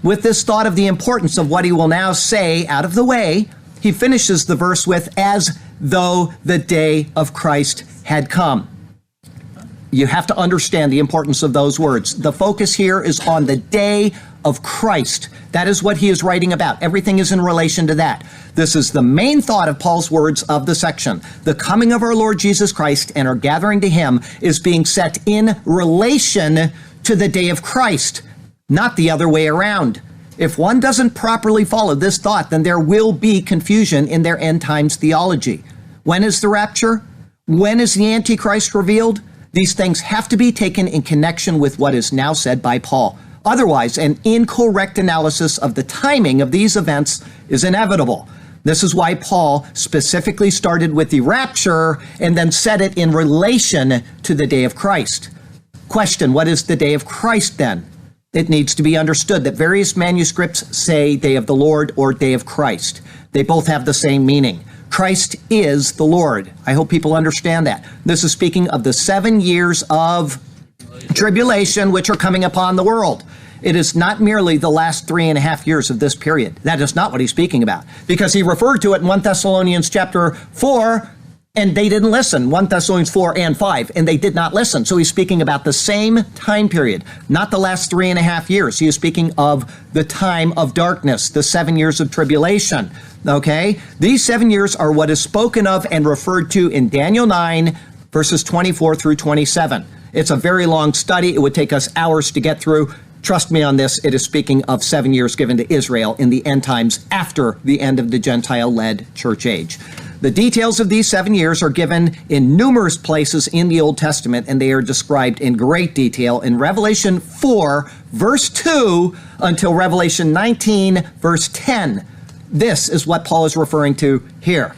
With this thought of the importance of what he will now say out of the way, he finishes the verse with, as though the day of Christ had come. You have to understand the importance of those words. The focus here is on the day of Christ. That is what he is writing about. Everything is in relation to that. This is the main thought of Paul's words of the section. The coming of our Lord Jesus Christ and our gathering to him is being set in relation to the day of Christ, not the other way around. If one doesn't properly follow this thought, then there will be confusion in their end times theology. When is the rapture? When is the Antichrist revealed? These things have to be taken in connection with what is now said by Paul. Otherwise, an incorrect analysis of the timing of these events is inevitable. This is why Paul specifically started with the rapture and then set it in relation to the day of Christ. Question, what is the day of Christ then? It needs to be understood that various manuscripts say day of the Lord or day of Christ. They both have the same meaning. Christ is the Lord. I hope people understand that. This is speaking of the 7 years of tribulation which are coming upon the world. It is not merely the last 3.5 years of this period. That is not what he's speaking about, because he referred to it in 1 Thessalonians chapter 4, and they didn't listen. 1 Thessalonians 4 and 5, and they did not listen. So he's speaking about the same time period, not the last 3.5 years. He is speaking of the time of darkness, the 7 years of tribulation. Okay? These 7 years are what is spoken of and referred to in Daniel 9, verses 24 through 27. It's a very long study. It would take us hours to get through. Trust me on this, it is speaking of 7 years given to Israel in the end times after the end of the Gentile-led church age. The details of these 7 years are given in numerous places in the Old Testament, and they are described in great detail in Revelation 4, verse 2, until Revelation 19, verse 10. This is what Paul is referring to here.